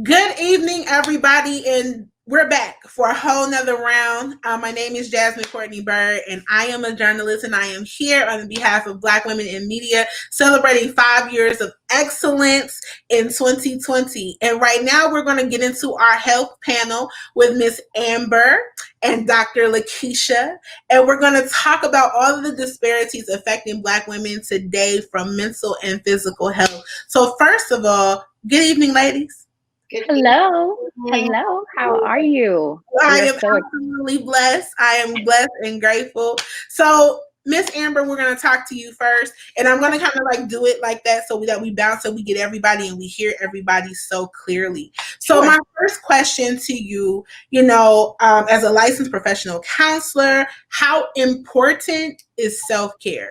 Good evening, everybody, and we're back for a whole nother round. My name is Jasmine Courtney Bird, and I am a journalist, and I am here on behalf of Black Women in Media, celebrating 5 years of excellence in 2020. And right now, we're going to get into our health panel with Miss Amber and Dr. Lakeisha, and we're going to talk about all of the disparities affecting Black women today from mental and physical health. So, first of all, good evening, ladies. Hello. Hello. How are you? I am absolutely blessed. I am blessed and grateful. So, Miss Amber, we're going to talk to you first, and I'm going to kind of like do it like that so that we bounce, so we get everybody and we hear everybody so clearly. So, my first question to you, as a licensed professional counselor, how important is self-care?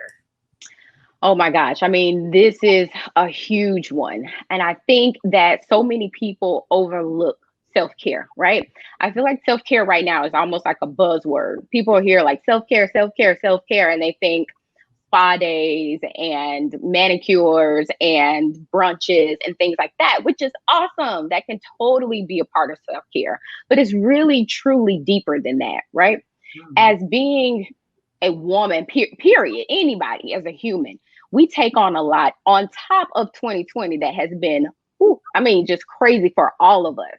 Oh my gosh. I mean, this is a huge one. And I think that so many people overlook self-care, right? I feel like self-care right now is almost like a buzzword. People hear like self-care, self-care, self-care, and they think spa days and manicures and brunches and things like that, which is awesome. That can totally be a part of self-care, but it's really, truly deeper than that, right? As being a woman, period, anybody as a human, we take on a lot on top of 2020 that has been, just crazy for all of us.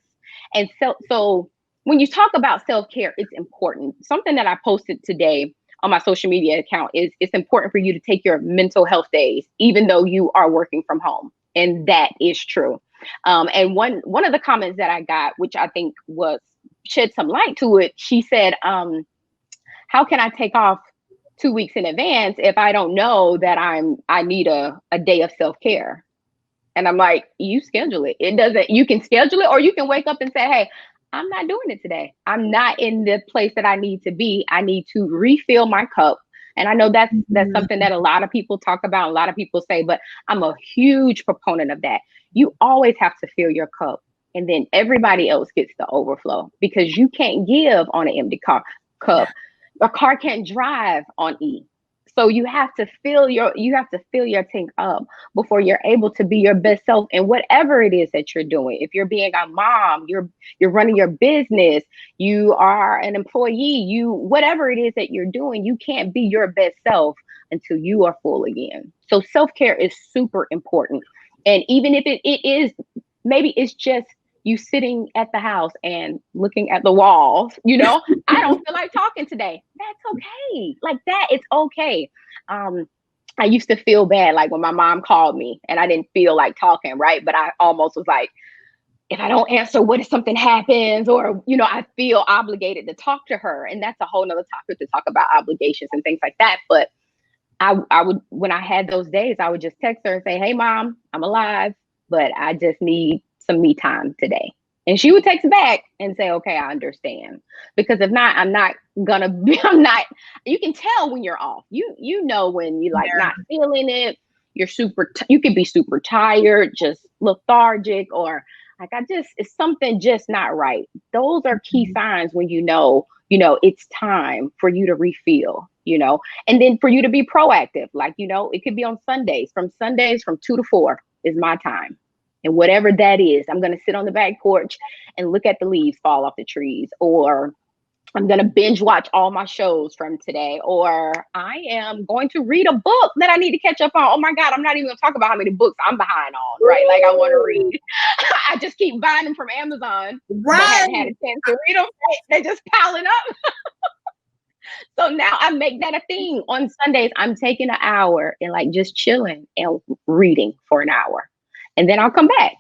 And so when you talk about self-care, it's important. Something that I posted today on my social media account is it's important for you to take your mental health days, even though you are working from home. And that is true. And one of the comments that I got, which I think shed some light to it, she said, how can I take off 2 weeks in advance if I don't know that I need a day of self-care? And I'm like, you schedule it. You can schedule it, or you can wake up and say, hey, I'm not doing it today. I'm not in the place that I need to be. I need to refill my cup. And I know that's something that a lot of people talk about, a lot of people say, but I'm a huge proponent of that. You always have to fill your cup, and then everybody else gets the overflow, because you can't give on an empty cup. A car can't drive on E. So you have to fill your tank up before you're able to be your best self in whatever it is that you're doing. If you're being a mom, you're running your business, you are an employee, whatever it is that you're doing, you can't be your best self until you are full again. So self-care is super important. And even if it is, maybe it's just you sitting at the house and looking at the walls, I don't feel like talking today. That's okay. Like that, it's okay. I used to feel bad, like when my mom called me and I didn't feel like talking, right? But I almost was like, if I don't answer, what if something happens? Or, I feel obligated to talk to her. And that's a whole nother topic to talk about, obligations and things like that. But I would, when I had those days, I would just text her and say, hey, Mom, I'm alive, but I just need some me time today. And she would text back and say, okay, I understand. Because if not, you can tell when you're off. You know when you're like not feeling it. You could be super tired, just lethargic, or like it's something just not right. Those are key signs when you know it's time for you to refill, and then for you to be proactive. Like, it could be on Sundays. From 2 to 4 is my time. And whatever that is, I'm going to sit on the back porch and look at the leaves fall off the trees, or I'm going to binge watch all my shows from today, or I am going to read a book that I need to catch up on. Oh my God, I'm not even going to talk about how many books I'm behind on, right? Like I want to read. I just keep buying them from Amazon. Right. But I hadn't had a chance to read them. They're just piling up. So now I make that a thing. On Sundays, I'm taking an hour and like just chilling and reading for an hour. And then I'll come back,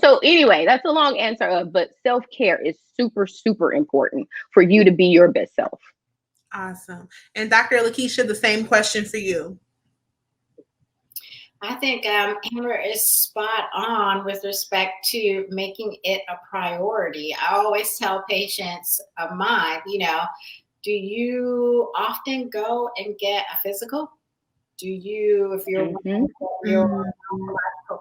So anyway, that's a long answer, but self-care is super, super important for you to be your best self. Awesome. And Dr. Lakeisha, the same question for you. I think Amber is spot on with respect to making it a priority. I always tell patients of mine, do you often go and get a physical? Do you, if you're your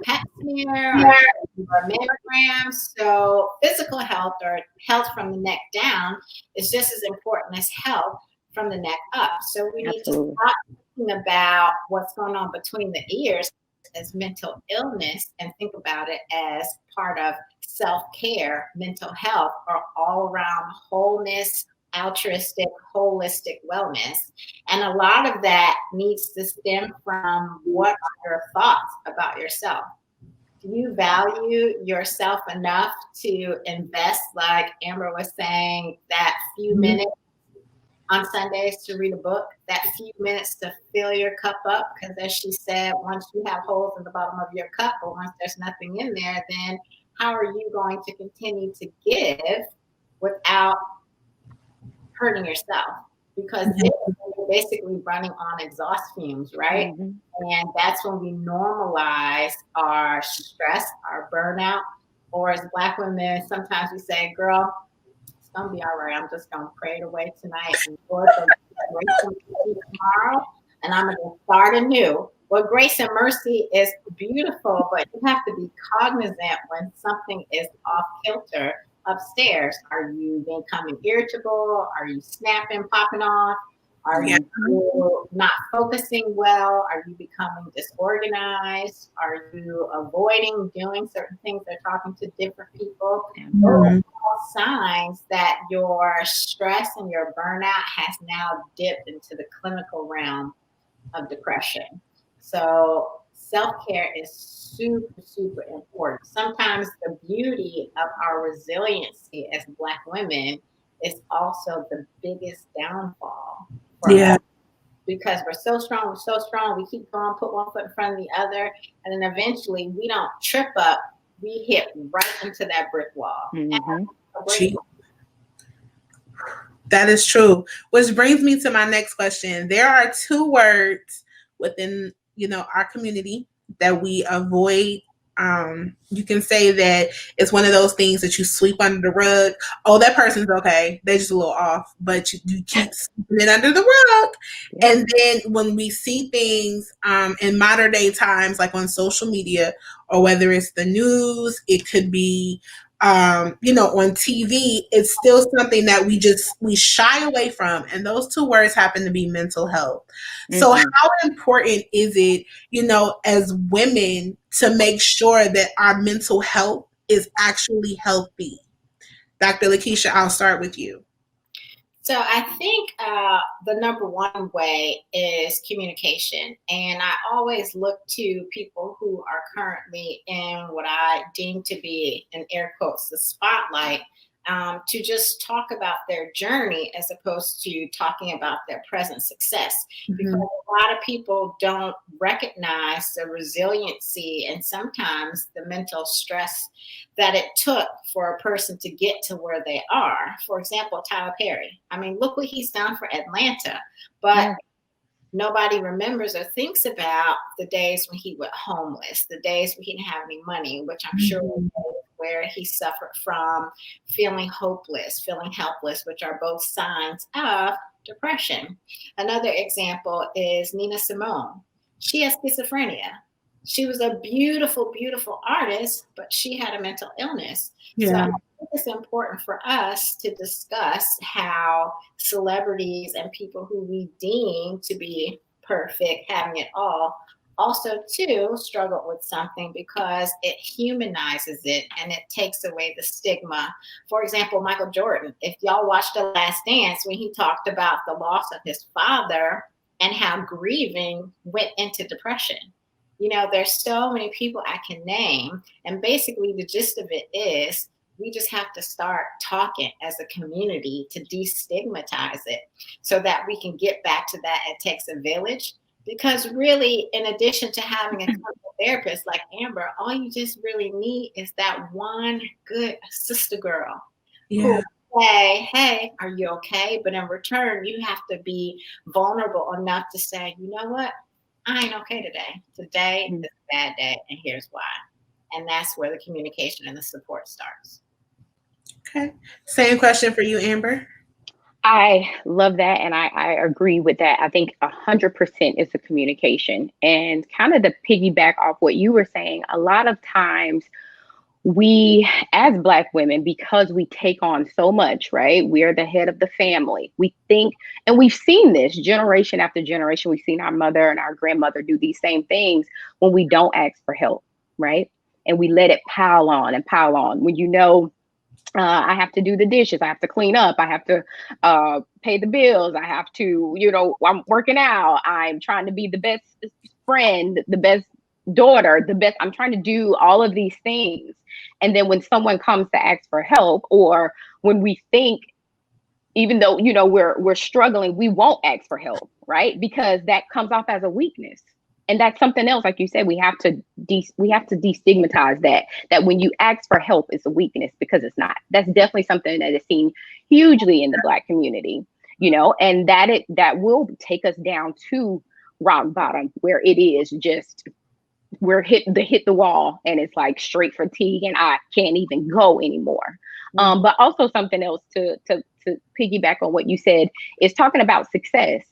pap smear or mammogram? So physical health or health from the neck down is just as important as health from the neck up. So we need to stop thinking about what's going on between the ears as mental illness and think about it as part of self-care, mental health, or all around wholeness, altruistic, holistic wellness. And a lot of that needs to stem from what are your thoughts about yourself? Do you value yourself enough to invest, like Amber was saying, that few minutes on Sundays to read a book, that few minutes to fill your cup up? Because as she said, once you have holes in the bottom of your cup, or once there's nothing in there, then how are you going to continue to give without hurting yourself? Because then you're basically running on exhaust fumes, right? And that's when we normalize our stress, our burnout, or as Black women, sometimes we say, girl, it's gonna be all right. I'm just gonna pray it away tonight, and Lord, grace and mercy tomorrow, and I'm gonna start anew. Well, grace and mercy is beautiful, but you have to be cognizant when something is off kilter upstairs. Are you becoming irritable? Are you snapping, popping off? Are you not focusing well? Are you becoming disorganized? Are you avoiding doing certain things or talking to different people? Those are all signs that your stress and your burnout has now dipped into the clinical realm of depression. So self-care is super, super important. Sometimes the beauty of our resiliency as Black women is also the biggest downfall for us, because we're so strong, we keep going, put one foot in front of the other, and then eventually we don't trip up, we hit right into that brick wall. That is true. Which brings me to my next question. There are two words within, our community that we avoid. You can say that it's one of those things that you sweep under the rug. Oh, that person's okay. They're just a little off, but you keep sweeping it under the rug. And then when we see things in modern day times, like on social media, or whether it's the news, it could be on TV, it's still something that we shy away from. And those two words happen to be mental health. So how important is it, as women, to make sure that our mental health is actually healthy? Dr. Lakeisha, I'll start with you. So I think the number one way is communication. And I always look to people who are currently in what I deem to be, in air quotes, the spotlight, to just talk about their journey as opposed to talking about their present success. Because a lot of people don't recognize the resiliency and sometimes the mental stress that it took for a person to get to where they are. For example, Tyler Perry. I mean, look what he's done for Atlanta, but nobody remembers or thinks about the days when he went homeless, the days when he didn't have any money, which I'm sure where he suffered from feeling hopeless, feeling helpless, which are both signs of depression. Another example is Nina Simone. She has schizophrenia. She was a beautiful, beautiful artist, but she had a mental illness. So I think it's important for us to discuss how celebrities and people who we deem to be perfect, having it all, also too struggle with something, because it humanizes it and it takes away the stigma. For example, Michael Jordan, if y'all watched The Last Dance, when he talked about the loss of his father and how grieving went into depression. There's so many people I can name, and basically the gist of it is we just have to start talking as a community to destigmatize it so that we can get back to that. It takes a village. Because really, in addition to having a clinical therapist like Amber, all you just really need is that one good sister girl who will say, hey, are you okay? But in return, you have to be vulnerable enough to say, you know what? I ain't okay today. Today is a bad day, and here's why. And that's where the communication and the support starts. Okay. Same question for you, Amber. I love that. And I agree with that. I think 100% is the communication. And kind of to piggyback off what you were saying, a lot of times we, as Black women, because we take on so much, right? We are the head of the family. We think, and we've seen this generation after generation. We've seen our mother and our grandmother do these same things when we don't ask for help, right? and we let it pile on and pile on. When you know, I have to do the dishes, I have to clean up, I have to pay the bills, I have to, you know, I'm working out, I'm trying to be the best friend, the best daughter, the best, I'm trying to do all of these things. And then when someone comes to ask for help, or when we think, even though, you know, we're struggling, we won't ask for help, right? Because that comes off as a weakness. And that's something else, like you said, we have to destigmatize that when you ask for help, it's a weakness, because it's not. That's definitely something that is seen hugely in the Black community, you know, and that will take us down to rock bottom, where it is just, we're hit the wall, and it's like straight fatigue, and I can't even go anymore. But also something else to piggyback on what you said is talking about success.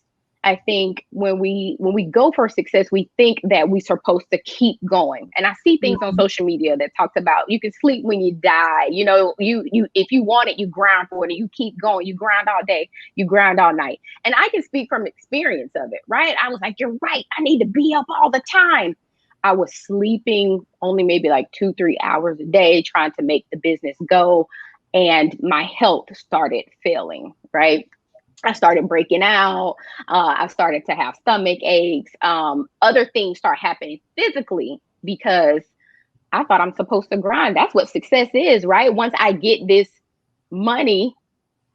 I think when we go for success, we think that we're supposed to keep going. And I see things on social media that talks about you can sleep when you die. You know, you if you want it, you grind for it, and you keep going. You grind all day, you grind all night. And I can speak from experience of it, right? I was like, you're right. I need to be up all the time. I was sleeping only maybe like 2-3 hours a day, trying to make the business go. And my health started failing, right? I started breaking out. I started to have stomach aches. Other things start happening physically, because I thought I'm supposed to grind. That's what success is, right? Once I get this money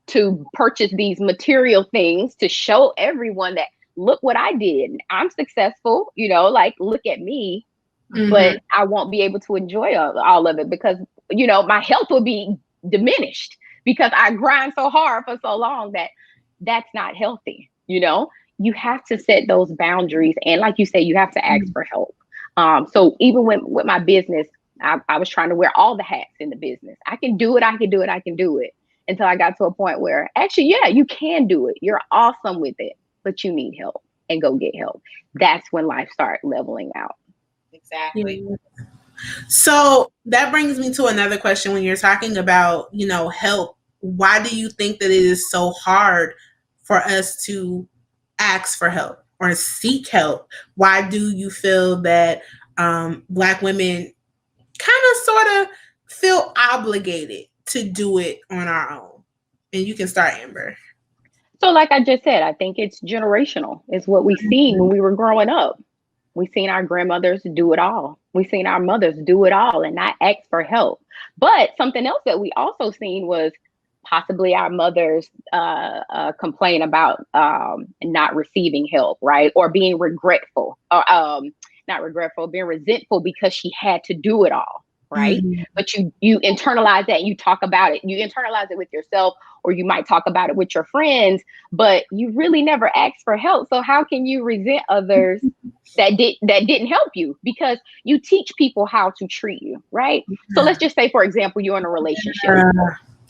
to purchase these material things to show everyone that, look what I did, I'm successful, you know, like, look at me. But I won't be able to enjoy all of it, because, you know, my health will be diminished, because I grind so hard for so long. That's not healthy. You know, you have to set those boundaries. And like you say, you have to ask for help. So even with my business, I was trying to wear all the hats in the business. I can do it. Until I got to a point where, actually, yeah, you can do it. You're awesome with it, but you need help, and go get help. That's when life started leveling out. Exactly. Yeah. So that brings me to another question. When you're talking about, you know, help, why do you think that it is so hard for us to ask for help or seek help? Why do you feel that Black women kind of sort of feel obligated to do it on our own? And you can start, Amber. So like I just said, I think it's generational. It's what we seen when we were growing up. We seen our grandmothers do it all. We seen our mothers do it all and not ask for help. But something else that we also seen was possibly our mothers complain about not receiving help, right? Or being regretful, or not regretful, being resentful because she had to do it all, right? But you internalize that, and you talk about it. You internalize it with yourself, or you might talk about it with your friends, but you really never asked for help. So how can you resent others that didn't help you? Because you teach people how to treat you, right? So let's just say, for example, you're in a relationship.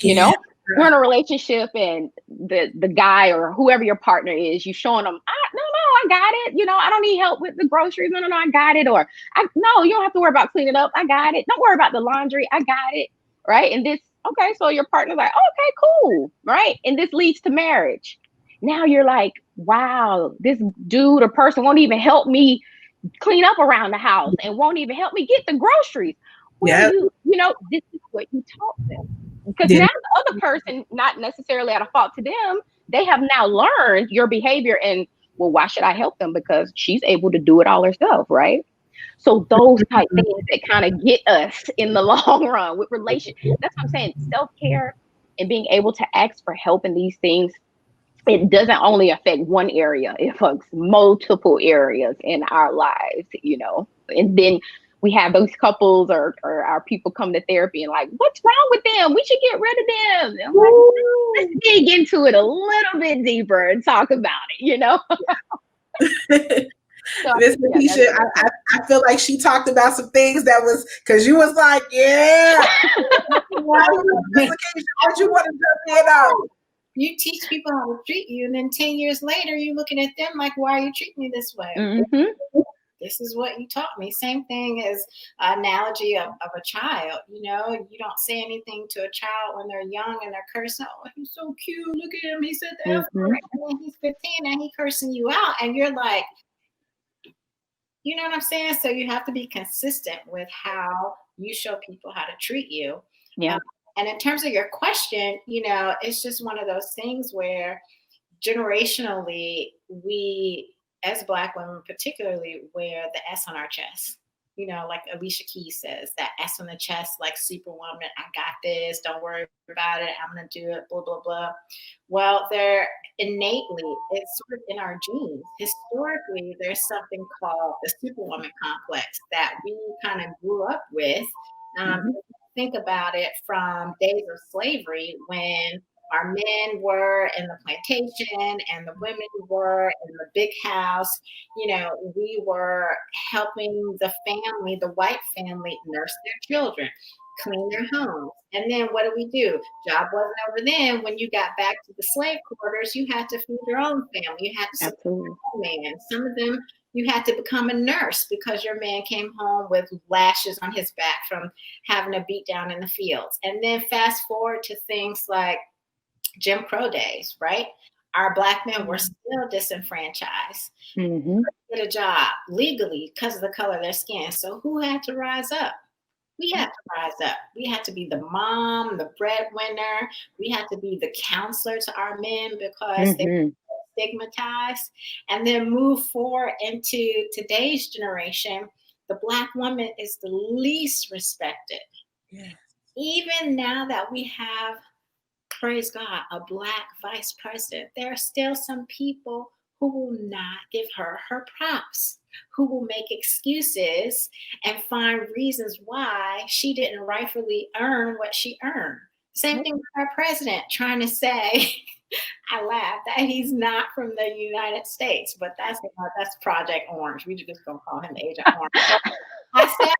You know, you're in a relationship, and the guy or whoever your partner is, you showing them, no, I got it. You know, I don't need help with the groceries. No, I got it. Or no, you don't have to worry about cleaning up. I got it. Don't worry about the laundry. I got it. Right. And this, okay, so your partner's like, okay, cool. Right. And this leads to marriage. Now you're like, wow, this dude or person won't even help me clean up around the house, and won't even help me get the groceries. Well, you know, this is what you taught them. Because now the other person, not necessarily at a fault to them, they have now learned your behavior, and, well, why should I help them? Because she's able to do it all herself, right? So those type things that kind of get us in the long run with relationships. That's what I'm saying. Self-care and being able to ask for help in these things, it doesn't only affect one area, it affects multiple areas in our lives, you know. And then we have those couples or our people come to therapy and like, what's wrong with them? We should get rid of them. And I'm like, let's dig into it a little bit deeper and talk about it, you know. So, Miss Natisha, I feel like she talked about some things that was, because you was like, yeah. Why you want to jump in on? You teach people how to treat you, and then 10 years later, you're looking at them like, why are you treating me this way? This is what you taught me. Same thing as an analogy of a child. You know, you don't say anything to a child when they're young and they're cursing. Oh, he's so cute. Look at him. He said the F word. And then he's 15 and he's cursing you out. And you're like, you know what I'm saying? So you have to be consistent with how you show people how to treat you. Yeah. And in terms of your question, it's just one of those things where generationally, we as Black women particularly wear the S on our chest. Like Alicia Keys says, that S on the chest, like Superwoman, I got this, don't worry about it, I'm going to do it, blah, blah, blah. Well, it's sort of in our genes. Historically, there's something called the Superwoman Complex that we kind of grew up with. Think about it from days of slavery when our men were in the plantation and the women were in the big house. We were helping the family, the white family, nurse their children, clean their homes. And then what do? Job wasn't over then. When you got back to the slave quarters, you had to feed your own family. You had to support your own man. Some of them, you had to become a nurse because your man came home with lashes on his back from having a beat down in the fields. And then fast forward to things like Jim Crow days, right? Our Black men were still disenfranchised. Get a job legally because of the color of their skin. So who had to rise up? We had to rise up. We had to be the mom, the breadwinner. We had to be the counselor to our men because they were stigmatized. And then move forward into today's generation, the Black woman is the least respected. Yeah. Even now that we have, praise God, a Black vice president, there are still some people who will not give her props, who will make excuses and find reasons why she didn't rightfully earn what she earned. Same thing with our president trying to say, I laugh, that he's not from the United States, but that's Project Orange. We just gonna call him Agent Orange. I said,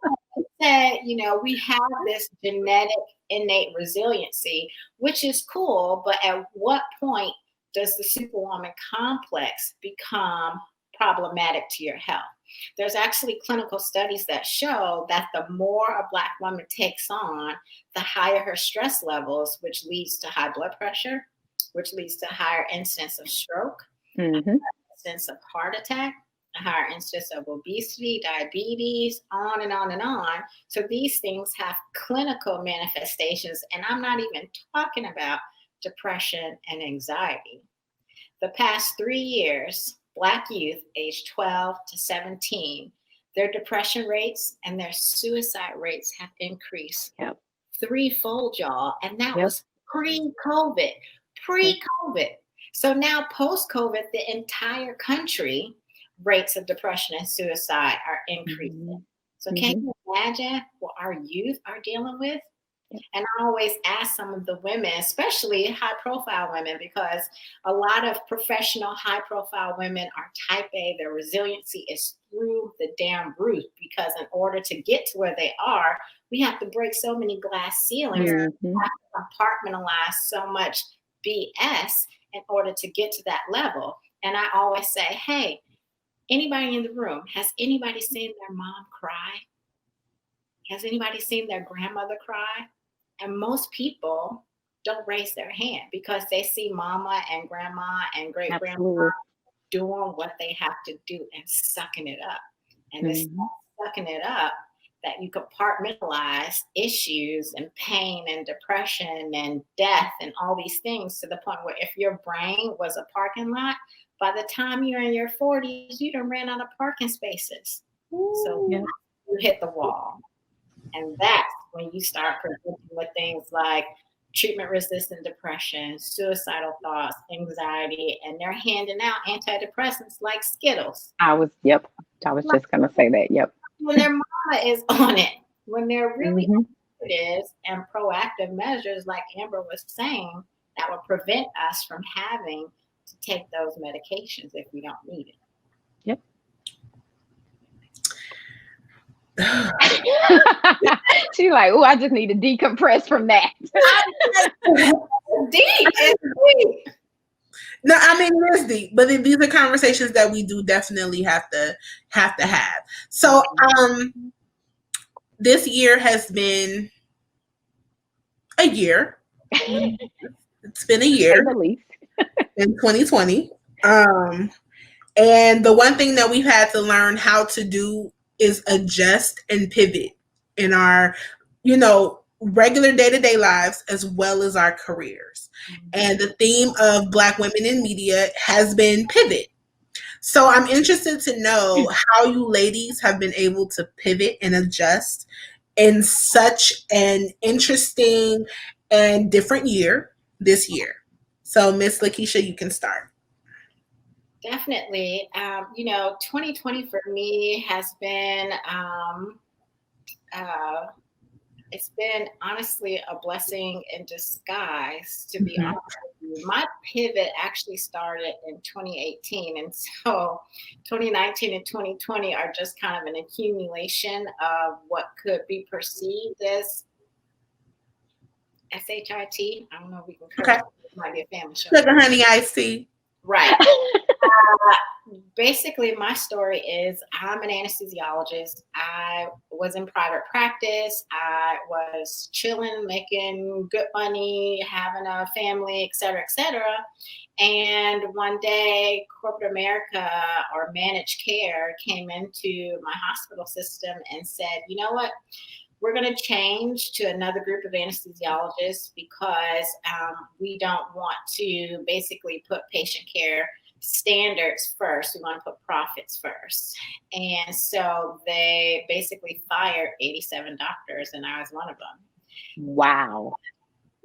we have this genetic innate resiliency, which is cool, but at what point does the Superwoman complex become problematic to your health? There's actually clinical studies that show that the more a Black woman takes on, the higher her stress levels, which leads to high blood pressure, which leads to higher incidence of stroke, incidence of heart attack, a higher incidence of obesity, diabetes, on and on and on. So these things have clinical manifestations, and I'm not even talking about depression and anxiety. The past 3 years, Black youth aged 12 to 17, their depression rates and their suicide rates have increased threefold, y'all. And that was pre-COVID. So now post-COVID, the entire country rates of depression and suicide are increasing. So can you imagine what our youth are dealing with? And I always ask some of the women, especially high-profile women, because a lot of professional high-profile women are type A. Their resiliency is through the damn roof because in order to get to where they are, we have to break so many glass ceilings, we have to compartmentalize so much BS in order to get to that level. And I always say, hey, anybody in the room, has anybody seen their mom cry? Has anybody seen their grandmother cry? And most people don't raise their hand because they see mama and grandma and great grandma doing what they have to do and sucking it up. And it's sucking it up that you compartmentalize issues and pain and depression and death and all these things to the point where if your brain was a parking lot, by the time you're in your 40s, you done ran out of parking spaces. So you hit the wall. And that's when you start presenting with things like treatment-resistant depression, suicidal thoughts, anxiety, and they're handing out antidepressants like Skittles. I was just going to say that, When their mama is on it, when they're really initiatives and proactive measures, like Amber was saying, that will prevent us from having to take those medications if we don't need it. She's like, oh, I just need to decompress from that. It's deep. No, I mean it's deep, but these are conversations that we do definitely have to have. So, this year has been a year. It's been a year, at least, in 2020. And the one thing that we've had to learn how to do is adjust and pivot in our, regular day-to-day lives as well as our careers. And the theme of Black women in media has been pivot. So I'm interested to know how you ladies have been able to pivot and adjust in such an interesting and different year this year. So Miss Lakeisha, you can start. Definitely. 2020 for me has been, it's been honestly a blessing in disguise, to be honest with you. My pivot actually started in 2018. And so 2019 and 2020 are just kind of an accumulation of what could be perceived as SHIT. I don't know if we can curse. Okay. It might be a family show. Sugar honey iced tea. Right. Basically, my story is I'm an anesthesiologist. I was in private practice. I was chilling, making good money, having a family, et cetera, et cetera. And one day, corporate America or managed care came into my hospital system and said, you know what? We're going to change to another group of anesthesiologists because we don't want to basically put patient care standards first. We want to put profits first. And so they basically fired 87 doctors, and I was one of them. Wow.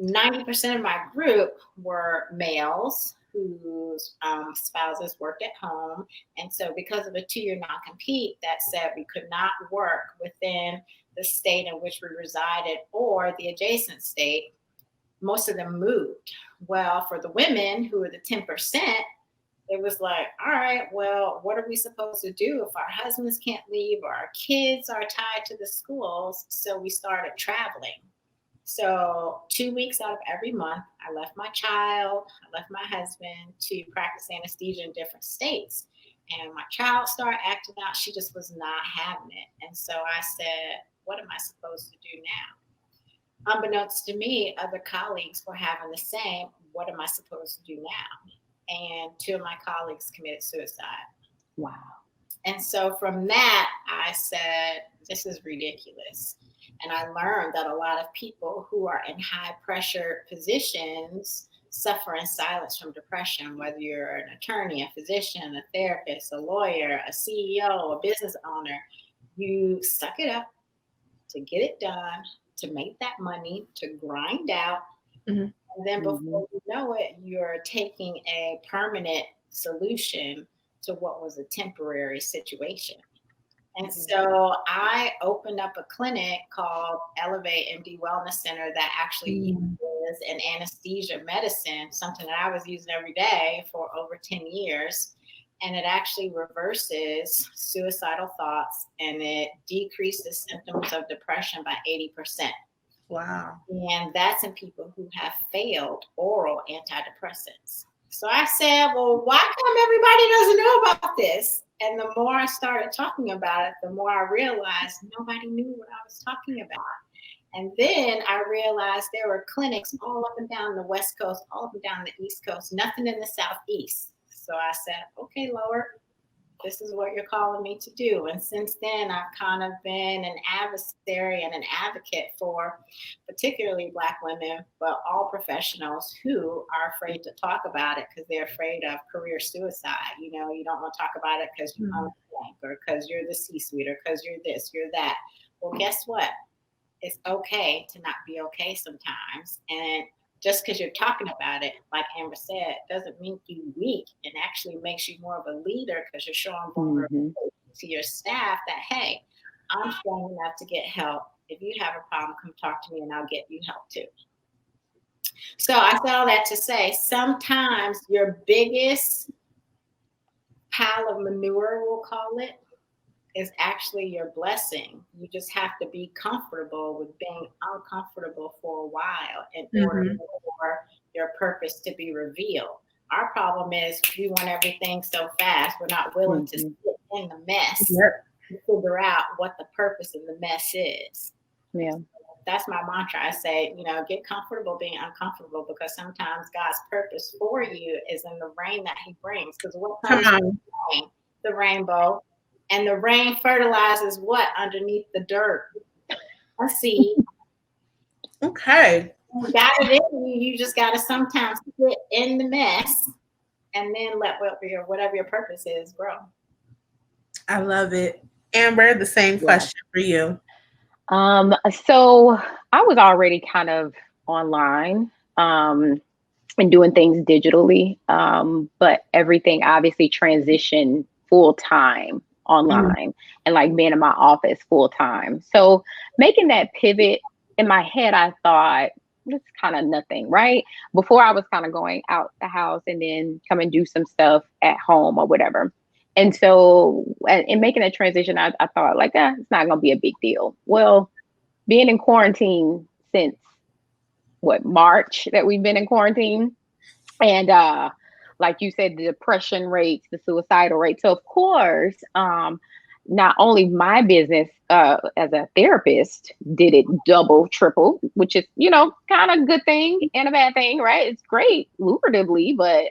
90% of my group were males whose spouses worked at home. And so because of a 2-year non-compete that said we could not work within the state in which we resided or the adjacent state, most of them moved. Well, for the women who were the 10%, it was like, all right, well, what are we supposed to do if our husbands can't leave or our kids are tied to the schools? So we started traveling. So 2 weeks out of every month, I left my child, I left my husband to practice anesthesia in different states. And my child started acting out. She just was not having it. And so I said, what am I supposed to do now? Unbeknownst to me, other colleagues were having the same. What am I supposed to do now? And 2 of my colleagues committed suicide. Wow. And so from that, I said, this is ridiculous. And I learned that a lot of people who are in high pressure positions suffer in silence from depression, whether you're an attorney, a physician, a therapist, a lawyer, a CEO, a business owner. You suck it up to get it done, to make that money, to grind out. And then before you know it, you're taking a permanent solution to what was a temporary situation. And so I opened up a clinic called Elevate MD Wellness Center that actually uses an anesthesia medicine, something that I was using every day for over 10 years. And it actually reverses suicidal thoughts and it decreases symptoms of depression by 80%. Wow. And that's in people who have failed oral antidepressants. So I said, well, why come everybody doesn't know about this? And the more I started talking about it, the more I realized nobody knew what I was talking about. And then I realized there were clinics all up and down the West Coast, all up and down the East Coast, nothing in the Southeast. So I said, okay, Lord, this is what you're calling me to do. And since then, I've kind of been an adversary and an advocate for particularly Black women, but all professionals who are afraid to talk about it because they're afraid of career suicide. You know, you don't want to talk about it because you're on the blank or because you're the C-suite or because you're this, you're that. Well, guess what? It's okay to not be okay sometimes. And just because you're talking about it, like Amber said, doesn't make you weak and actually makes you more of a leader because you're showing vulnerability to your staff that, hey, I'm strong enough to get help. If you have a problem, come talk to me and I'll get you help too. So I say all that to say, sometimes your biggest pile of manure, we'll call it, is actually your blessing. You just have to be comfortable with being uncomfortable for a while in order for your purpose to be revealed. Our problem is we want everything so fast. We're not willing to sit in the mess and figure out what the purpose of the mess is. Yeah. That's my mantra. I say, get comfortable being uncomfortable because sometimes God's purpose for you is in the rain that he brings. Because what comes from the rain? The rainbow. And the rain fertilizes what underneath the dirt? a seed. Okay. You got it in you. You just got to sometimes sit in the mess and then let whatever your purpose is grow. I love it. Amber, the same Yeah. question for you. So I was already kind of online, and doing things digitally. But everything obviously transitioned full time online and like being in my office full time. So making that pivot in my head, I thought it's kind of nothing, right? Before I was kind of going out the house and then come and do some stuff at home or whatever. And so in making that transition, I thought like, it's not going to be a big deal. Well, being in quarantine since what, March that we've been in quarantine, and like you said, the depression rates, the suicidal rates. So of course, not only my business as a therapist did it double, triple, which is, kind of good thing and a bad thing, right? It's great lucratively, but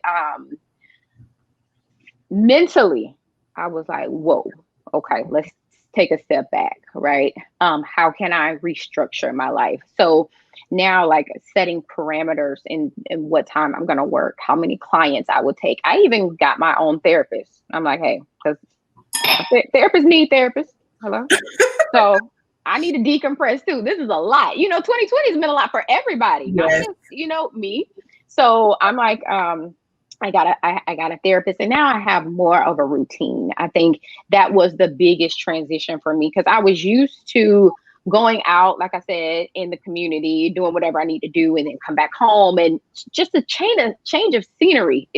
mentally, I was like, whoa, okay, let's take a step back, right? How can I restructure my life? So now, like setting parameters in what time I'm going to work, how many clients I would take. I even got my own therapist. I'm like, hey, because therapists need therapists. Hello. So I need to decompress too. This is a lot. 2020 has been a lot for everybody, not just, me. So I'm like, I got a therapist, and now I have more of a routine. I think that was the biggest transition for me, because I was used to going out, like I said, in the community, doing whatever I need to do, and then come back home. And just a change of scenery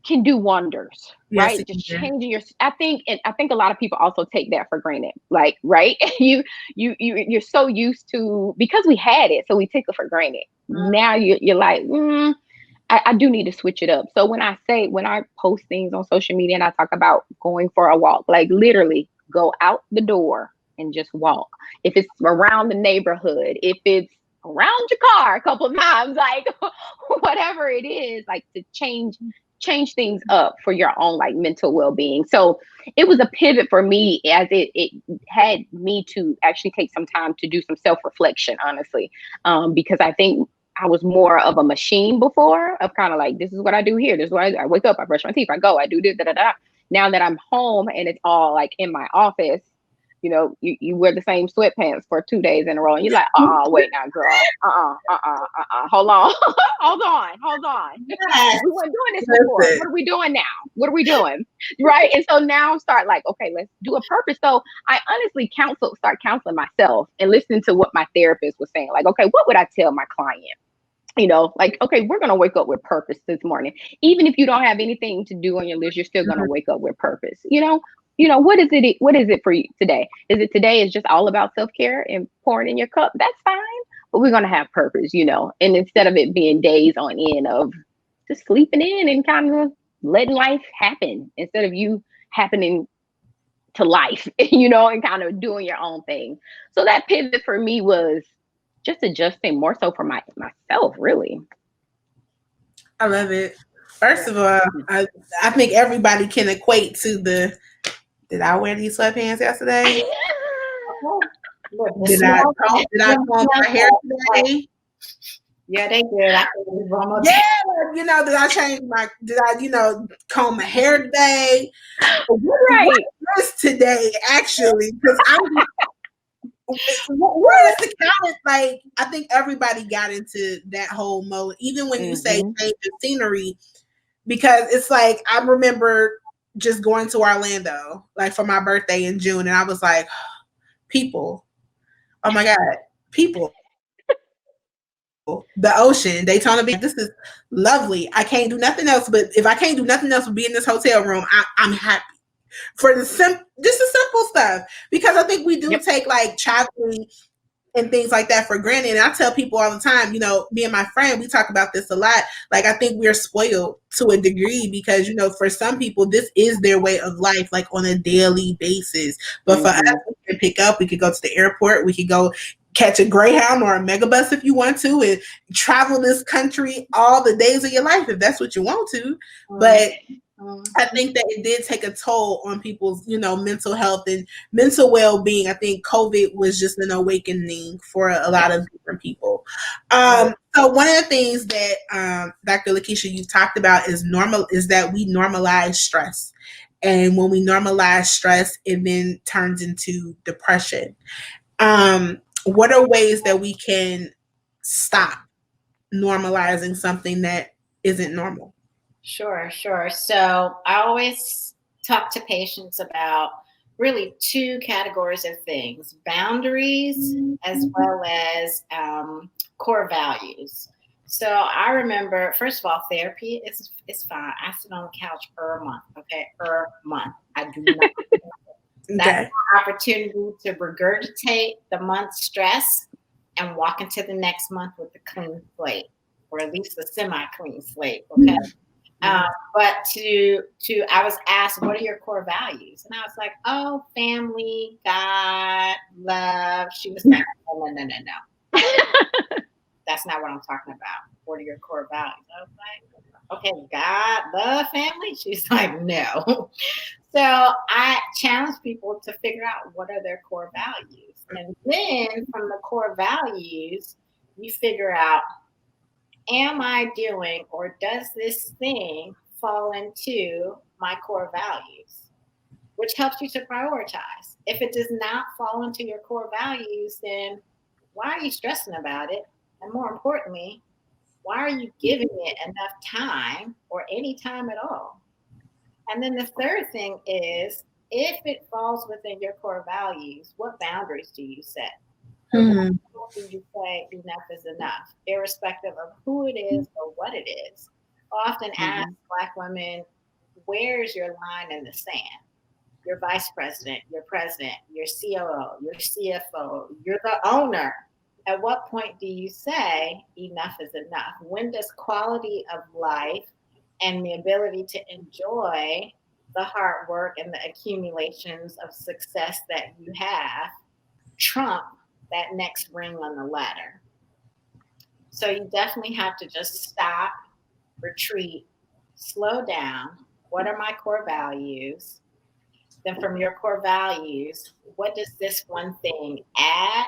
can do wonders, Yes, right? Just changing I think a lot of people also take that for granted. Like, right? You're so used to, because we had it, so we take it for granted. Now you're like, I do need to switch it up. So when I post things on social media and I talk about going for a walk, like literally go out the door and just walk. If it's around the neighborhood, if it's around your car a couple of times, like whatever it is, like to change things up for your own like mental well-being. So it was a pivot for me, as it had me to actually take some time to do some self-reflection, honestly, because I think I was more of a machine before, of kind of like, this is what I do here. This is what I wake up, I brush my teeth, I go, I do this, da, da, da. Now that I'm home and it's all like in my office, you wear the same sweatpants for 2 days in a row, and you're like, wait now, girl, hold on, hold on. Yes. We weren't doing this before. What are we doing now? What are we doing? Right? And so now start like, okay, let's do a purpose. So I honestly start counseling myself and listening to what my therapist was saying. Like, okay, what would I tell my client? Like, okay, we're going to wake up with purpose this morning. Even if you don't have anything to do on your list, you're still going to wake up with purpose. What is it for you today? Is it today is just all about self-care and pouring in your cup? That's fine. But we're going to have purpose, and instead of it being days on end of just sleeping in and kind of letting life happen, instead of you happening to life, and kind of doing your own thing. So that pivot for me was just adjusting more so for myself, really. I love it. First of all, I think everybody can equate to did I wear these sweatpants yesterday? Did I comb my hair today? Yeah, they did. Yeah, did I comb my hair today? Right. What is today, actually? Because what is the count? Like, I think everybody got into that whole mode, even when you say change of scenery, because it's like, I remember just going to Orlando, like for my birthday in June, and I was like, people, oh my God, people. The ocean, Daytona Beach. This is lovely. I can't do nothing else, but if I can't do nothing else but be in this hotel room, I'm happy for just the simple stuff. Because I think we do take like traveling and things like that for granted. And I tell people all the time, me and my friend, we talk about this a lot. Like, I think we're spoiled to a degree because, for some people, this is their way of life, like on a daily basis. But for us, we can pick up, we could go to the airport, we could go catch a Greyhound or a megabus if you want to, and travel this country all the days of your life if that's what you want to. But I think that it did take a toll on people's, mental health and mental well-being. I think COVID was just an awakening for a lot of different people. So one of the things that Dr. Lakeisha, you talked about is that we normalize stress. And when we normalize stress, it then turns into depression. What are ways that we can stop normalizing something that isn't normal? Sure. So I always talk to patients about really two categories of things: boundaries as well as core values. So I remember, first of all, therapy is fine. I sit on the couch per month, okay? Per month. I do not. That's an opportunity to regurgitate the month's stress and walk into the next month with a clean slate, or at least a semi-clean slate, okay? But I was asked, what are your core values? And I was like, oh, family, God, love. She was like, no. That's not what I'm talking about. What are your core values? I was like, okay, God, love, family. She's like, no. So I challenge people to figure out what are their core values. And then from the core values, you figure out, am I doing, or does this thing fall into my core values? Which helps you to prioritize. If it does not fall into your core values, then why are you stressing about it? And more importantly, why are you giving it enough time or any time at all? And then the third thing is, if it falls within your core values, what boundaries do you set? Do you say enough is enough, irrespective of who it is or what it is? I often ask Black women, where's your line in the sand? Your vice president, your president, your COO, your CFO, you're the owner. At what point do you say enough is enough? When does quality of life and the ability to enjoy the hard work and the accumulations of success that you have trump that next ring on the ladder? So you definitely have to just stop, retreat, slow down. What are my core values? Then from your core values, what does this one thing add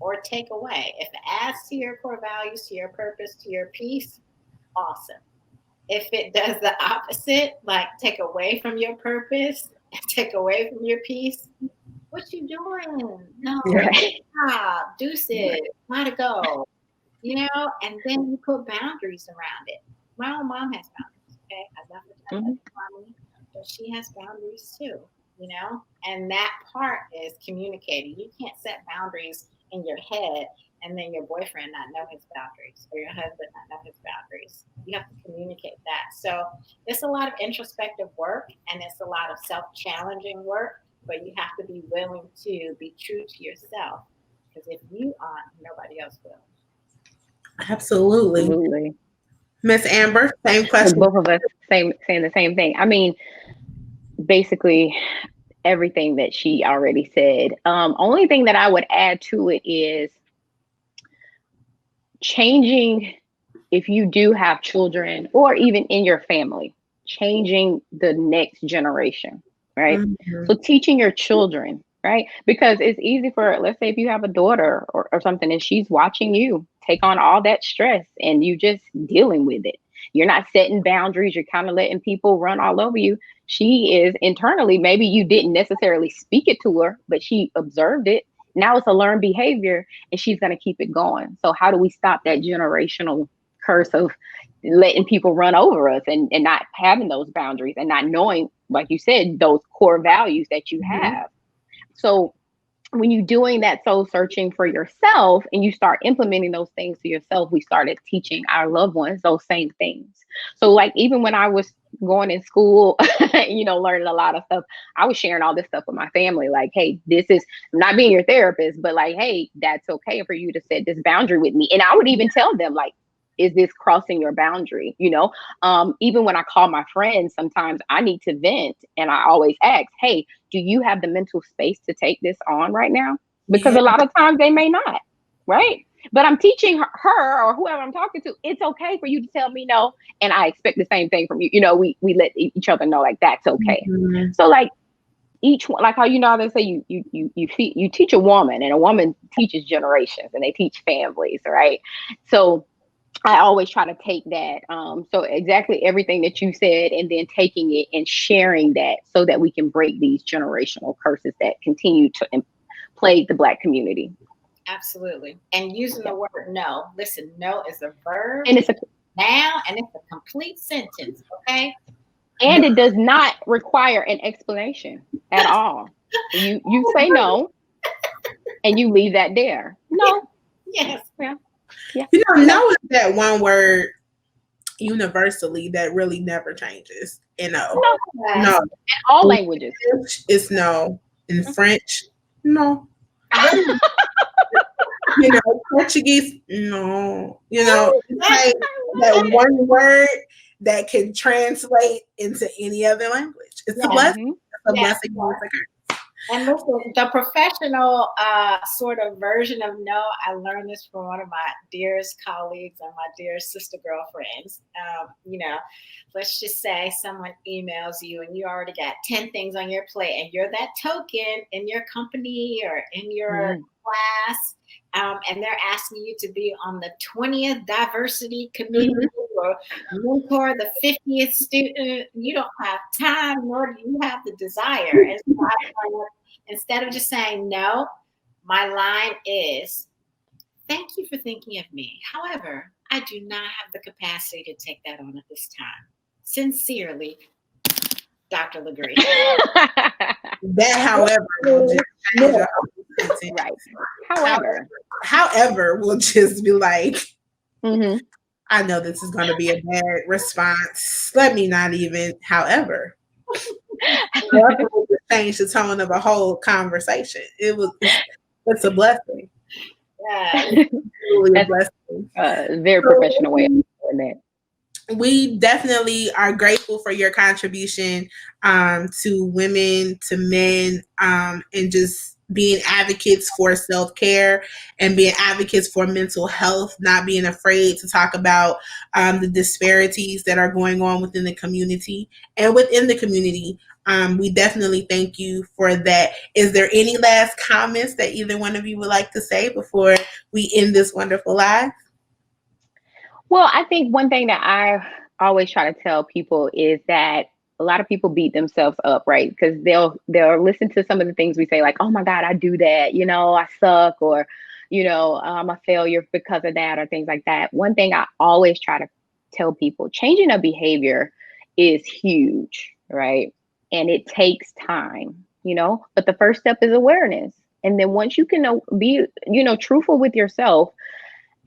or take away? If it adds to your core values, to your purpose, to your peace, awesome. If it does the opposite, like take away from your purpose, take away from your peace, what you doing? No, stop, deuces, gotta go. And then you put boundaries around it. My own mom has boundaries, okay? I love her, mommy, but she has boundaries too, And that part is communicating. You can't set boundaries in your head and then your boyfriend not know his boundaries, or your husband not know his boundaries. You have to communicate that. So it's a lot of introspective work, and it's a lot of self-challenging work, but you have to be willing to be true to yourself, because if you aren't, nobody else will. Absolutely. Miss Amber, same question. Both of us saying the same thing. I mean, basically everything that she already said. Only thing that I would add to it is changing, if you do have children or even in your family, changing the next generation, right? So teaching your children, right? Because it's easy for, let's say if you have a daughter or something and she's watching you take on all that stress and you just dealing with it. You're not setting boundaries. You're kind of letting people run all over you. She is internally, maybe you didn't necessarily speak it to her, but she observed it. Now it's a learned behavior and she's going to keep it going. So how do we stop that generational curse of letting people run over us and not having those boundaries and not knowing, like you said, those core values that you have? So when you're doing that soul searching for yourself and you start implementing those things to yourself, we started teaching our loved ones those same things. So like even when I was going in school, learning a lot of stuff, I was sharing all this stuff with my family. Like, hey, this is, I'm not being your therapist, but like, hey, that's okay for you to set this boundary with me. And I would even tell them, like, is this crossing your boundary? Even when I call my friends, sometimes I need to vent and I always ask, hey, do you have the mental space to take this on right now? Because a lot of times they may not, right? But I'm teaching her or whoever I'm talking to, it's okay for you to tell me no. And I expect the same thing from you. We let each other know like that's okay. Mm-hmm. So like each one, like how how they say you teach a woman, and a woman teaches generations, and they teach families, right? So I always try to take that. So exactly everything that you said, and then taking it and sharing that so that we can break these generational curses that continue to plague the Black community. Absolutely. And using the word no. Listen, no is a verb, And it's a noun, and it's a complete sentence. Okay. it does not require an explanation at all. You say no, and you leave that there. No. Yes. Yeah. Yeah. No is that one word universally that really never changes. No. No. In all languages. It's no. In French, no. Portuguese, no. It's like that one word that can translate into any other language. It's a blessing. It's a blessing. And listen, the professional sort of version of no, I learned this from one of my dearest colleagues and my dearest sister girlfriends. Let's just say someone emails you and you already got 10 things on your plate, and you're that token in your company or in your class, and they're asking you to be on the 20th diversity committee or mentor the 50th student. You don't have time, nor do you have the desire. And so instead of just saying no, my line is, thank you for thinking of me. However, I do not have the capacity to take that on at this time. Sincerely, Dr. Legree. That, however, will just change the whole sentence. Right. However, we'll just be like, I know this is going to be a bad response. Let me not even, however. However, will just change the tone of a whole conversation. It's a blessing. Yeah. Really a blessing. Very professional way of doing that. We definitely are grateful for your contribution to women, to men, and just being advocates for self-care and being advocates for mental health, not being afraid to talk about the disparities that are going on within the community and within the community. We definitely thank you for that. Is there any last comments that either one of you would like to say before we end this wonderful live? Well, I think one thing that I always try to tell people is that a lot of people beat themselves up, right? Because they'll listen to some of the things we say, like, "Oh my God, I do that," I suck, or I'm a failure because of that, or things like that. One thing I always try to tell people: changing a behavior is huge, right? And it takes time, But the first step is awareness, and then once you can be, truthful with yourself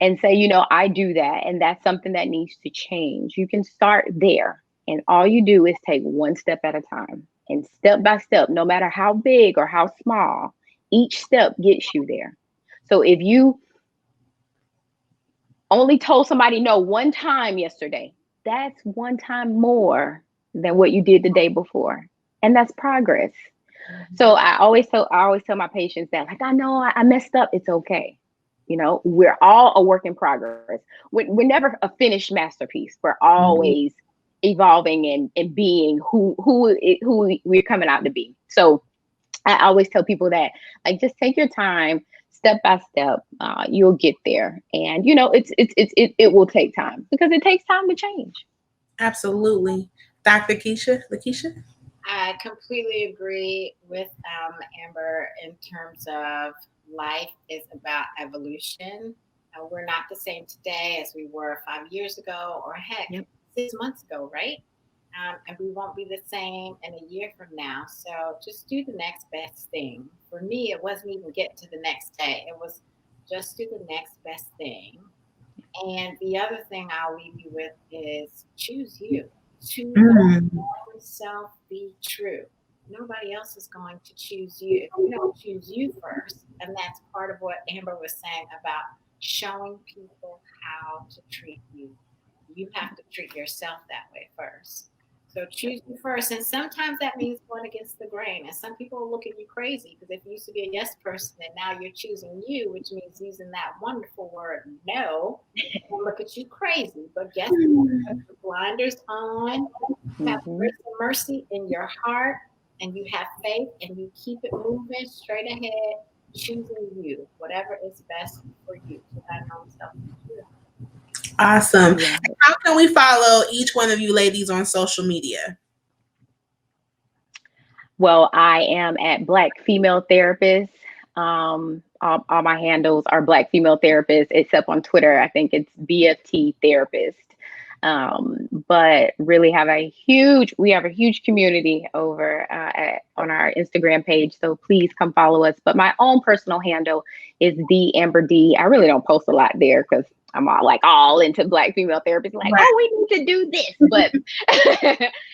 and say, I do that, and that's something that needs to change. You can start there, and all you do is take one step at a time, and step by step, no matter how big or how small, each step gets you there. So if you only told somebody no one time yesterday, that's one time more than what you did the day before, and that's progress. So I always tell my patients that, like, I know I messed up. It's okay. We're all a work in progress. We're never a finished masterpiece. We're always evolving and being who we're coming out to be. So I always tell people that, like, just take your time, step by step. You'll get there, and it will take time because it takes time to change. Absolutely, Dr. Lakeisha. I completely agree with Amber in terms of life is about evolution. We're not the same today as we were 5 years ago, or heck, 6 months ago, right? And we won't be the same in a year from now. So just do the next best thing. For me, it wasn't even get to the next day. It was just do the next best thing. And the other thing I'll leave you with is choose you. To yourself, be true. Nobody else is going to choose you if you don't choose you first. And that's part of what Amber was saying about showing people how to treat you. You have to treat yourself that way first. So choose you first. And sometimes that means going against the grain. And some people will look at you crazy because if you used to be a yes person and now you're choosing you, which means using that wonderful word no, they'll look at you crazy. But guess what? With the blinders on, you have grace and mercy in your heart, and you have faith, and you keep it moving straight ahead, choosing you, whatever is best for you. So that knows self. Awesome. How can we follow each one of you ladies on social media? Well, I am at Black Female Therapist. All my handles are Black Female Therapist, except on Twitter. I think it's BFT Therapist. But really we have a huge community over on our Instagram page. So please come follow us. But my own personal handle is the Amber D. I really don't post a lot there because I'm all into Black Female Therapist. Like, right. Oh, we need to do this. But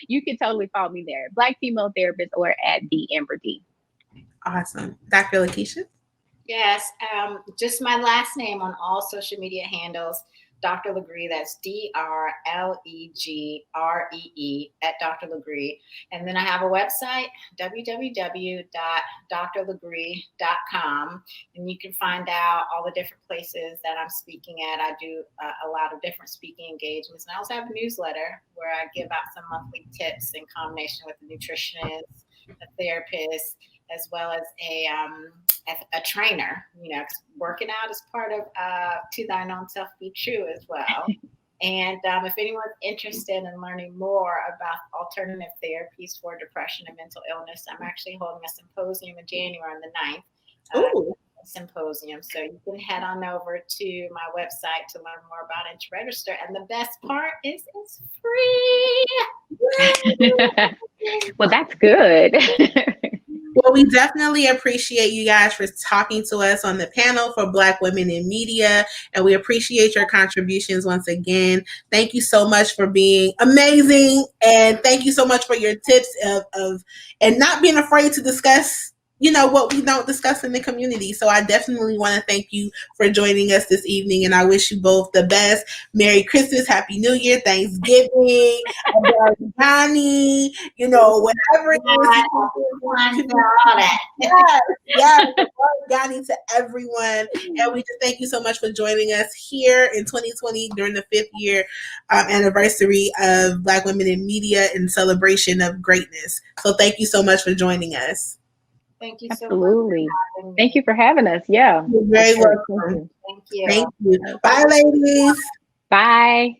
you can totally follow me there. Black Female Therapist or at the Amber D. Awesome. Dr. Lakeisha? Yes. Just my last name on all social media handles. Dr. Legree, that's DRLEGREE at Dr. Legree. And then I have a website, www.drlegree.com. And you can find out all the different places that I'm speaking at. I do a lot of different speaking engagements. And I also have a newsletter where I give out some monthly tips in combination with a nutritionist, a therapist, as well as a trainer. You know, working out is part of To Thine Own Self Be True as well. And if anyone's interested in learning more about alternative therapies for depression and mental illness, I'm actually holding a symposium in January on the 9th. Symposium. So you can head on over to my website to learn more about it and to register. And the best part is it's free. Well, that's good. Well, we definitely appreciate you guys for talking to us on the panel for Black Women in Media, and we appreciate your contributions once again. Thank you so much for being amazing, and thank you so much for your tips of and not being afraid to discuss, you know, what we don't discuss in the community. So I definitely want to thank you for joining us this evening, and I wish you both the best. Merry Christmas, Happy New Year, Thanksgiving, Johnny, you know, whatever it is. Yes, Johnny to everyone. And we just thank you so much for joining us here in 2020 during the 5th year anniversary of Black Women in Media in celebration of greatness. So thank you so much for joining us. Thank you so Absolutely. much. Thank you for having us. Yeah. You're very welcome. Thank you. Thank you. Bye, ladies. Bye.